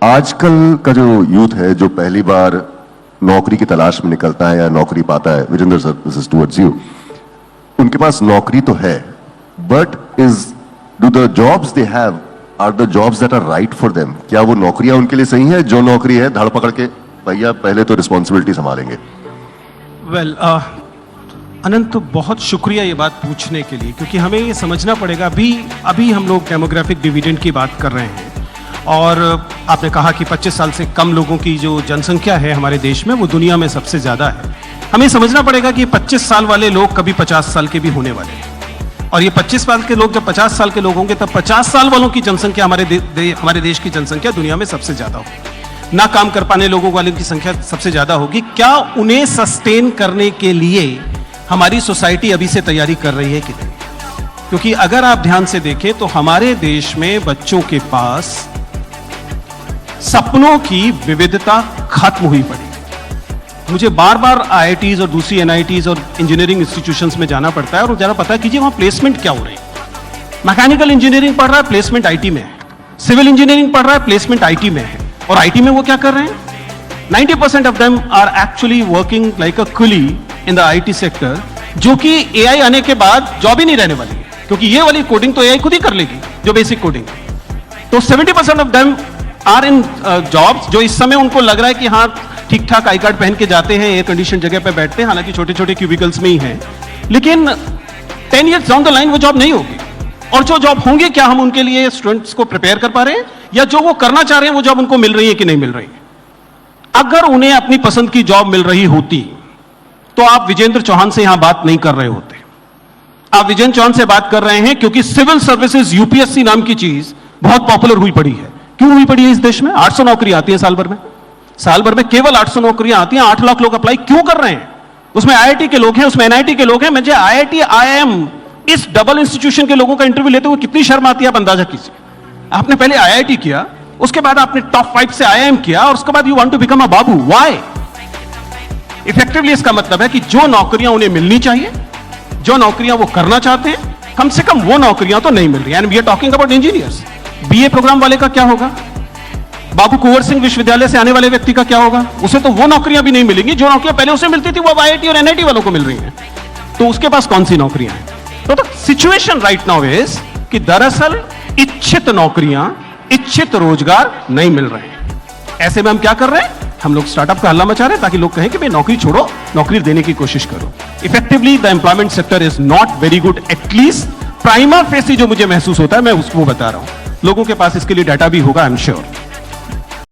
आजकल का जो यूथ है जो पहली बार नौकरी की तलाश में निकलता है या नौकरी पाता है, Vijendra sir, this is towards you, उनके पास नौकरी तो है, but do the jobs they have are the jobs that are right for them? क्या वो नौकरियां उनके लिए सही है? जो नौकरी है धड़ पकड़ के भैया पहले तो रिस्पॉन्सिबिलिटी संभालेंगे। वेल, अनंत, बहुत शुक्रिया ये बात पूछने के लिए, क्योंकि हमें ये समझना पड़ेगा। अभी हम लोग डेमोग्राफिक डिविडेंड की बात कर रहे हैं और आपने कहा कि 25 साल से कम लोगों की जो जनसंख्या है हमारे देश में वो दुनिया में सबसे ज़्यादा है। हमें समझना पड़ेगा कि 25 साल वाले लोग कभी 50 साल के भी होने वाले हैं, और ये 25 साल के लोग जब 50 साल के लोग होंगे तब 50 साल वालों की जनसंख्या हमारे देश की जनसंख्या दुनिया में सबसे ज़्यादा होगी। ना काम कर पाने लोगों वालों की संख्या सबसे ज़्यादा होगी। क्या उन्हें सस्टेन करने के लिए हमारी सोसाइटी अभी से तैयारी कर रही है कि नहीं? क्योंकि अगर आप ध्यान से देखें तो हमारे देश में बच्चों के पास सपनों की विविधता खत्म हुई पड़ी। मुझे बार बार आईआईटीज और दूसरी एनआईटीज और इंजीनियरिंग इंस्टीट्यूशंस में जाना पड़ता है और जरा पता कीजिए वहां प्लेसमेंट क्या हो रही है। मैकेनिकल इंजीनियरिंग पढ़ रहा है, प्लेसमेंट आईटी में है। सिविल इंजीनियरिंग पढ़ रहा है, प्लेसमेंट आईटी में है। और आईटी में वो क्या कर रहे हैं? 90% of them are actually working like a coolie in the IT sector, जो कि एआई आने के बाद जॉब ही नहीं रहने वाली है, क्योंकि ये वाली कोडिंग तो एआई खुद ही कर लेगी, जो बेसिक कोडिंग। तो 70% of them are in jobs जो इस समय उनको लग रहा है कि हाँ ठीक ठाक आई कार्ड पहन के जाते हैं, एयर कंडीशन जगह पे बैठते हैं, हालांकि छोटे छोटे क्यूबिकल्स में ही हैं, लेकिन 10 years डाउन द लाइन वो जॉब नहीं होगी। और जो जॉब होंगे, क्या हम उनके लिए स्टूडेंट्स को प्रिपेयर कर पा रहे हैं, या जो वो करना चाह रहे हैं वो जॉब उनको मिल रही है कि नहीं मिल रही है? अगर उन्हें अपनी पसंद की जॉब मिल रही होती तो आप विजेंद्र चौहान से यहां बात नहीं कर रहे होते। आप विजेंद्र चौहान से बात कर रहे हैं क्योंकि सिविल सर्विसेज यूपीएससी नाम की चीज बहुत पॉपुलर हुई पड़ी है। क्यों हुई पड़ी है? इस देश में 800 नौकरी आती है साल भर में केवल 800 नौकरियां आती हैं। 8 लाख लोग अप्लाई क्यों कर रहे हैं? उसमें आईआईटी के लोग हैं, उसमें एनआईटी के लोग हैं। मुझे आईआईटी, आईआईएम, इस डबल इंस्टीट्यूशन के लोगों का इंटरव्यू लेते हुए कितनी शर्म आती है, आप अंदाजा कीजिए। आपने पहले आईआईटी किया, उसके बाद आपने टॉप 5 से आईआईएम किया, और उसके बाद you want to become a babu. Why? Effectively इसका मतलब है कि जो नौकरियां उन्हें मिलनी चाहिए, जो नौकरियां वो करना चाहते हैं, कम से कम वो नौकरियां तो नहीं मिल रही। And we are talking about engineers. BA program वाले का क्या होगा? बाबू कुंवर सिंह विश्वविद्यालय से आने वाले व्यक्ति का क्या होगा? उसे तो वो नौकरियां भी नहीं मिलेंगी जो नौकरियां पहले उसे मिलती थी, वो अब आईआईटी और एनआईटी वालों को मिल रही हैं। तो उसके पास कौन सी नौकरियां हैं? तो सिचुएशन राइट नाउ इज कि दरअसल इच्छित नौकरियां, इच्छित रोजगार नहीं मिल रहे हैं। ऐसे में हम क्या कर रहे हैं? हम लोग स्टार्टअप का हल्ला मचा रहे हैं ताकि लोग कहें कि भाई नौकरी छोड़ो, नौकरी देने की कोशिश करो। Effectively the employment sector is not very good, at least prima facie जो मुझे महसूस होता है मैं उसको बता रहा हूं। लोगों के पास इसके लिए डाटा भी होगा, आई एम श्योर।